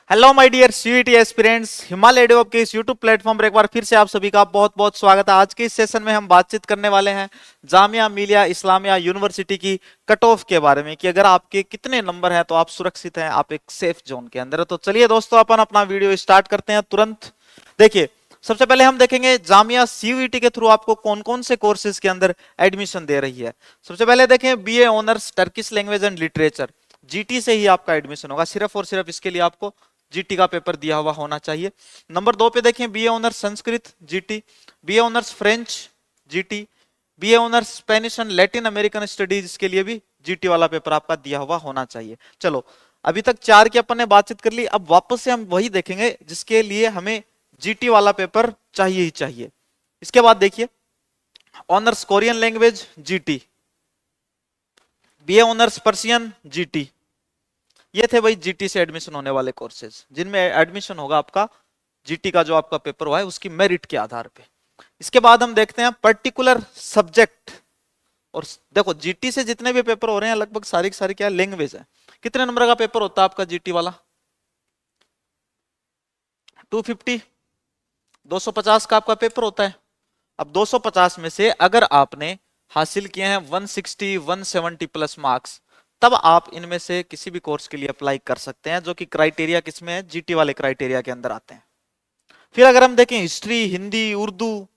Hello my dear CUET aspirants, Himalaya Adobe के इस YouTube platform पर एक बार फिर से आप सभी का बहुत बहुत स्वागत है। आज के इस सेशन में हम बातचीत करने वाले हैं जामिया मिलिया इस्लामिया यूनिवर्सिटी की कट ऑफ के बारे में कि अगर आपके कितने नंबर हैं तो आप सुरक्षित हैं, आप एक सेफ जोन के अंदर है। तो चलिए दोस्तों, अपन अपना वीडियो स्टार्ट करते हैं तुरंत। देखिए, सबसे पहले हम देखेंगे जामिया सीयूईटी के थ्रू आपको कौन कौन से कोर्सेज के अंदर एडमिशन दे रही है। सबसे पहले देखें BA honours Turkish language and literature, GT से ही आपका एडमिशन होगा। सिर्फ और सिर्फ इसके लिए आपको जीटी का पेपर दिया हुआ होना चाहिए। नंबर 2 पे देखें BA honours Sanskrit GT, BA honours French GT, BA honours Spanish and Latin American studies, इसके लिए भी जीटी वाला पेपर आपका दिया हुआ होना चाहिए। चलो, अभी तक 4 की अपन ने बातचीत कर ली। अब वापस से हम वही देखेंगे जिसके लिए हमें जीटी वाला पेपर चाहिए ही चाहिए। इसके बाद देखिए honours Korean language GT, BA honours Persian GT. ये थे भाई जीटी से एडमिशन होने वाले कोर्सेज जिनमें एडमिशन होगा आपका जीटी का जो आपका पेपर हुआ है उसकी मेरिट के आधार पे। इसके बाद हम देखते हैं पर्टिकुलर सब्जेक्ट। और देखो, जीटी से जितने भी पेपर हो रहे हैं लगभग सारी की सारी क्या लैंग्वेज है। कितने नंबर का पेपर होता है आपका जीटी वाला? 250, 250 का आपका पेपर होता है। अब 250 में से अगर आपने हासिल किए हैं 160 170 प्लस मार्क्स, तब आप इनमें से किसी भी कोर्स के लिए अप्लाई कर सकते हैं, जो कि क्राइटेरिया किसमें है? जीटी वाले क्राइटेरिया के अंदर आते हैं। फिर अगर हम देखें history, Hindi, Urdu,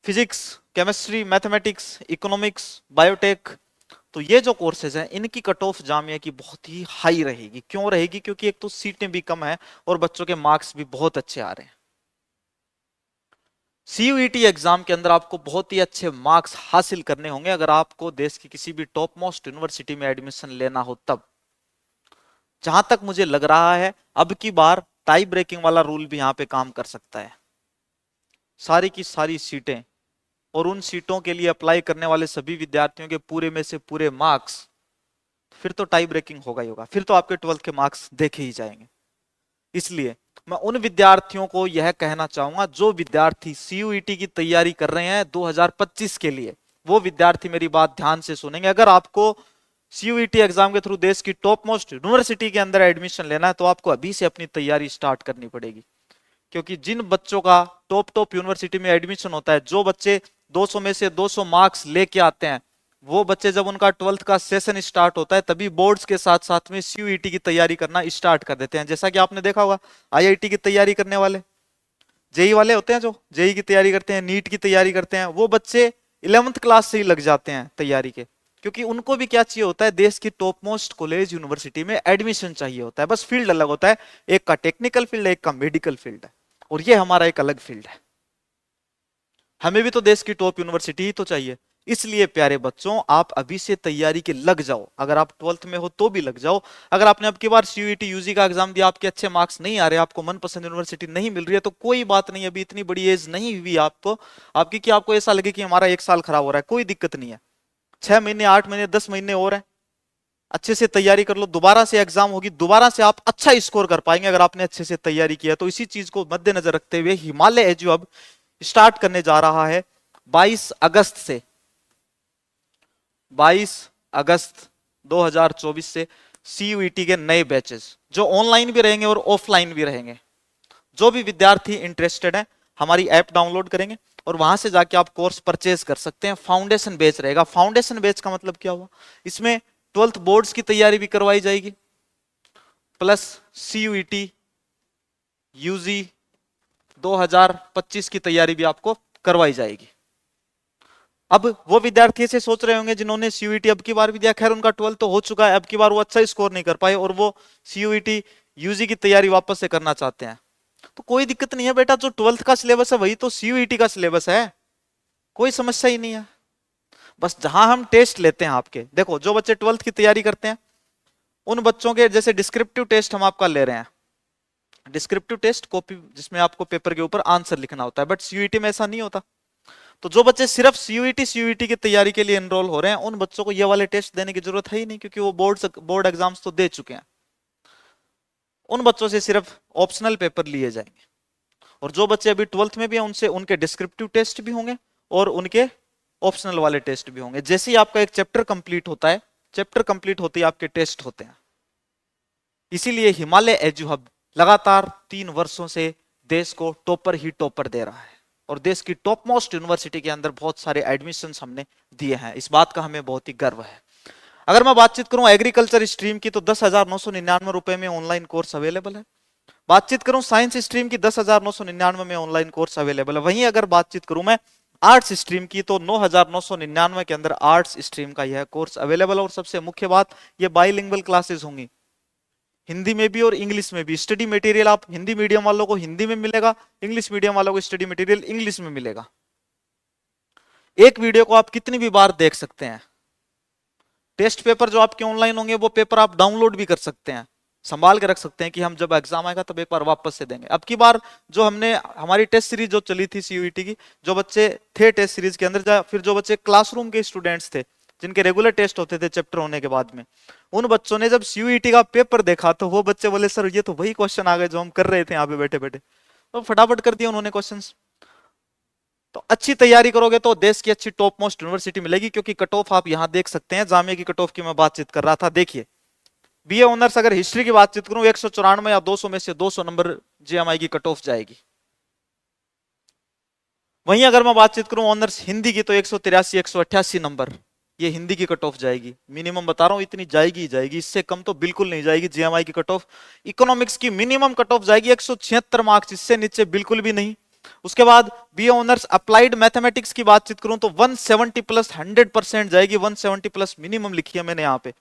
physics, chemistry, mathematics, economics, biotech, तो ये जो कोर्सेज हैं इनकी कट ऑफ जामिया की बहुत ही हाई रहेगी। क्यों रहेगी? क्योंकि एक तो सीटें भी कम है और बच्चों के मार्क्स भी बहुत अच्छे आ रहे हैं। सीयूईटी एग्जाम के अंदर आपको बहुत ही अच्छे मार्क्स हासिल करने होंगे अगर आपको देश की किसी भी टॉप मोस्ट यूनिवर्सिटी में एडमिशन लेना हो तब। जहां तक मुझे लग रहा है अब की बार टाई ब्रेकिंग वाला रूल भी यहां पे काम कर सकता है। सारी की सारी सीटें और उन सीटों के लिए अप्लाई करने वाले सभी विद्यार्थियों के पूरे में से पूरे मार्क्स, फिर तो टाई ब्रेकिंग होगा ही होगा। फिर तो आपके 12th के मार्क्स देखे ही जाएंगे। इसलिए मैं उन विद्यार्थियों को यह कहना चाहूंगा जो विद्यार्थी सीयूईटी की तैयारी कर रहे हैं 2025 के लिए, वो विद्यार्थी मेरी बात ध्यान से सुनेंगे। अगर आपको सीयूईटी एग्जाम के थ्रू देश की टॉप मोस्ट यूनिवर्सिटी के अंदर एडमिशन लेना है तो आपको अभी से अपनी तैयारी स्टार्ट करनी पड़ेगी। क्योंकि जिन बच्चों का टॉप यूनिवर्सिटी में एडमिशन होता है, जो बच्चे 200 में से 200 मार्क्स लेके आते हैं, वो बच्चे जब उनका 12th का सेशन स्टार्ट होता है तभी बोर्ड्स के साथ साथ में सीयूईटी की तैयारी करना स्टार्ट कर देते हैं। जैसा कि आपने देखा होगा आईआईटी की तैयारी करने वाले, जेई वाले होते हैं जो जेई की तैयारी करते हैं, नीट की तैयारी करते हैं, वो बच्चे 11th क्लास से ही लग जाते हैं तैयारी के। क्योंकि उनको भी क्या चाहिए होता है? देश की टॉप मोस्ट कॉलेज यूनिवर्सिटी में एडमिशन चाहिए होता है। बस फील्ड अलग होता है, एक का टेक्निकल फील्ड है, एक का मेडिकल फील्ड है, और ये हमारा एक अलग फील्ड है। हमें भी तो देश की टॉप यूनिवर्सिटी ही तो चाहिए। इसलिए प्यारे बच्चों, आप अभी से तैयारी के लग जाओ। अगर आप 12th में हो तो भी लग जाओ। अगर आपने अब की बार सीयूईटी यूजी का एग्जाम दिया, आपके अच्छे मार्क्स नहीं आ रहे, आपको मनपसंद यूनिवर्सिटी नहीं मिल रही है, तो कोई बात नहीं। अभी इतनी बड़ी एज नहीं हुई आपको आपकी कि आपको ऐसा लगे कि हमारा 1 साल खराब हो रहा है। कोई दिक्कत नहीं है। 6 महीने, 8 महीने, 10 महीने और है। अच्छे से तैयारी कर लो। दोबारा से एग्जाम होगी, दोबारा से आप अच्छा स्कोर कर पाएंगे अगर आपने अच्छे से तैयारी किया। तो इसी चीज को मद्देनजर रखते हुए हिमालय एजू अब स्टार्ट करने जा रहा है 22 अगस्त से। 22 अगस्त 2024 से सीयूईटी के नए बैचेस जो ऑनलाइन भी रहेंगे और ऑफलाइन भी रहेंगे। जो भी विद्यार्थी इंटरेस्टेड है, हमारी ऐप डाउनलोड करेंगे और वहां से जाके आप कोर्स परचेज कर सकते हैं। फाउंडेशन बैच रहेगा। फाउंडेशन बैच का मतलब क्या हुआ? इसमें 12th बोर्ड्स की तैयारी भी करवाई जाएगी, प्लस सीयूईटी यूजी 2025 की तैयारी भी आपको करवाई जाएगी। अब वो विद्यार्थी ऐसे सोच रहे होंगे जिन्होंने सीयूईटी अब की बार भी दिया, खैर उनका 12th तो हो चुका है, अब की बार वो अच्छा स्कोर नहीं कर पाए और वो सीयूईटी यूजी की तैयारी वापस से करना चाहते हैं। तो कोई दिक्कत नहीं है बेटा, जो 12th का सिलेबस है वही तो सीयूईटी का सिलेबस है। कोई समस्या ही नहीं है। बस जहां हम टेस्ट लेते हैं आपके, देखो जो बच्चे 12th की तैयारी करते हैं उन बच्चों के जैसे डिस्क्रिप्टिव टेस्ट हम आपका ले रहे हैं। डिस्क्रिप्टिव टेस्ट कॉपी जिसमें आपको पेपर के ऊपर आंसर लिखना होता है, बट सीयूईटी में ऐसा नहीं होता। तो जो बच्चे सिर्फ सीयूईटी की तैयारी के लिए एनरोल हो रहे हैं उन बच्चों को ये वाले टेस्ट देने की जरूरत है ही नहीं, क्योंकि वो बोर्ड एग्जाम्स तो दे चुके हैं। उन बच्चों से सिर्फ ऑप्शनल पेपर लिए जाएंगे। और जो बच्चे अभी 12th में भी हैं उनसे उनके डिस्क्रिप्टिव टेस्ट भी होंगे और उनके ऑप्शनल वाले टेस्ट भी होंगे। जैसे ही आपका एक चैप्टर कंप्लीट होता है, चैप्टर कंप्लीट होते ही आपके टेस्ट होते हैं। इसीलिए हिमालय एजू हब लगातार 3 वर्षों से देश को टॉपर ही टॉपर दे रहा है और देश की टॉप मोस्ट यूनिवर्सिटी के अंदर बहुत सारे एडमिशन हमने दिए हैं। इस बात का हमें बहुत ही गर्व है। अगर मैं बातचीत करूं एग्रीकल्चर स्ट्रीम की तो 10,999 रुपए में ऑनलाइन कोर्स अवेलेबल है। बातचीत करूं साइंस स्ट्रीम की 10,999 में ऑनलाइन कोर्स अवेलेबल है। वहीं अगर बातचीत करूं मैं आर्ट्स स्ट्रीम की तो 9,999 के अंदर आर्ट्स स्ट्रीम का यह कोर्स अवेलेबल है। और सबसे मुख्य बात, ये बाइलिंगुअल क्लासेस होंगी, हिंदी में भी और इंग्लिश में भी। स्टडी मटेरियल आप हिंदी मीडियम वालों को हिंदी में मिलेगा, इंग्लिश मीडियम वालों को स्टडी मटेरियल इंग्लिश में मिलेगा। एक वीडियो को आप कितनी भी बार देख सकते हैं। टेस्ट पेपर जो आपके ऑनलाइन होंगे वो पेपर आप डाउनलोड भी कर सकते हैं, संभाल के रख सकते हैं कि हम जब एग्जाम आएगा तब एक बार वापस से देंगे। अब की बार जो हमने हमारी टेस्ट सीरीज जो चली थी सीयूईटी की, जो बच्चे थे टेस्ट सीरीज के अंदर, फिर जो बच्चे क्लासरूम के स्टूडेंट्स थे जिनके रेगुलर टेस्ट होते थे चैप्टर होने के बाद में, उन बच्चों ने जब सीयूईटी का पेपर देखा तो वो बच्चे बोले सर ये तो वही क्वेश्चन आ गए जो हम कर रहे थे यहाँ पे बैठे बैठे। तो फटाफट कर दिया उन्होंने क्वेश्चन। तो अच्छी तैयारी करोगे तो देश की अच्छी टॉप मोस्ट यूनिवर्सिटी मिलेगी, क्योंकि कट ऑफ आप यहां देख सकते हैं। जामिया की कट ऑफ की मैं बातचीत कर रहा था, देखिए बीए ऑनर्स अगर हिस्ट्री की बातचीत करूं 194 या 200 में से 200 नंबर जेएमआई की कट ऑफ जाएगी। वहीं अगर मैं बातचीत करूं ऑनर्स हिंदी की तो 183 188 नंबर ये हिंदी की कट ऑफ जाएगी। मिनिमम बता रहा हूं, इतनी जाएगी ही जाएगी, इससे कम तो बिल्कुल नहीं जाएगी जेएमआई की कट ऑफ। इकोनॉमिक्स की मिनिमम कट ऑफ जाएगी 176 मार्क्स, इससे नीचे बिल्कुल भी नहीं। उसके बाद बीए ऑनर्स अप्लाइड मैथमेटिक्स की बातचीत करूं तो 170 प्लस 100% जाएगी, 170 प्लस मिनिमम लिखी है मैंने यहां पे।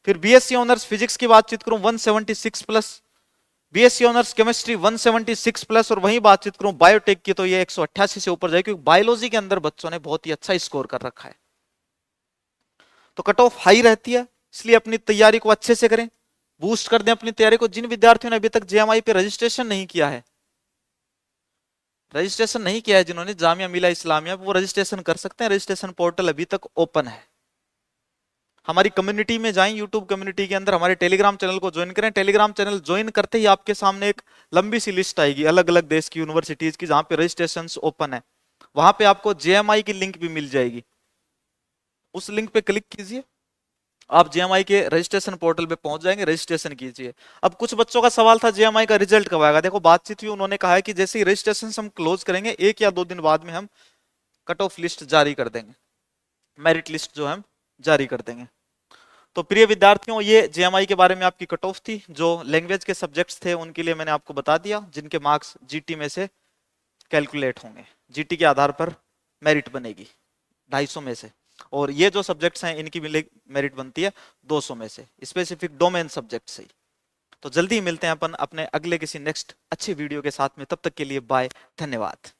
फिर बीएससी ऑनर्स फिजिक्स की बातचीत करूं 176 plus, BSc honours chemistry 176 plus. और वहीं बातचीत करूं बायोटेक की तो ये 188 से ऊपर जाएगी, क्योंकि बायोलॉजी के अंदर बच्चों ने बहुत ही अच्छा स्कोर कर रखा है। तो कट ऑफ हाई रहती है, इसलिए अपनी तैयारी को अच्छे से करें, बूस्ट कर दें अपनी तैयारी को। जिन विद्यार्थियों ने अभी तक जेएमआई पे रजिस्ट्रेशन नहीं किया है, रजिस्ट्रेशन नहीं किया है जिन्होंने जामिया मिला इस्लामिया, वो रजिस्ट्रेशन कर सकते हैं। रजिस्ट्रेशन पोर्टल अभी तक ओपन है। हमारी कम्युनिटी में जाएं, यूट्यूब कम्युनिटी के अंदर हमारे टेलीग्राम चैनल को ज्वाइन करें। टेलीग्राम चैनल ज्वाइन करते ही आपके सामने एक लंबी सी लिस्ट आएगी अलग अलग देश की यूनिवर्सिटीज की जहां पे रजिस्ट्रेशन ओपन है। वहां पे आपको जेएमआई की लिंक भी मिल जाएगी, उस लिंक पे क्लिक कीजिए, आप जेएमआई के रजिस्ट्रेशन पोर्टल पे पहुंच जाएंगे, रजिस्ट्रेशन कीजिए। अब कुछ बच्चों का सवाल था जेएमआई का रिजल्ट कब आएगा। देखो बातचीत हुई, उन्होंने कहा है कि जैसे ही रजिस्ट्रेशन हम क्लोज करेंगे 1 या 2 दिन बाद में हम कट ऑफ लिस्ट जारी कर देंगे, मेरिट लिस्ट जो हम जारी कर देंगे। तो प्रिय विद्यार्थियों, ये जेएमआई के बारे में आपकी कट ऑफ थी। जो लैंग्वेज के सब्जेक्ट्स थे उनके लिए मैंने आपको बता दिया, जिनके मार्क्स जीटी में से कैलकुलेट होंगे, जीटी के आधार पर मेरिट बनेगी 250 में से। और ये जो सब्जेक्ट्स हैं इनकी मेरिट बनती है 200 में से, स्पेसिफिक डोमेन सब्जेक्ट से। तो जल्दी मिलते हैं अपन अपने अगले किसी नेक्स्ट अच्छे वीडियो के साथ में, तब तक के लिए बाय, धन्यवाद।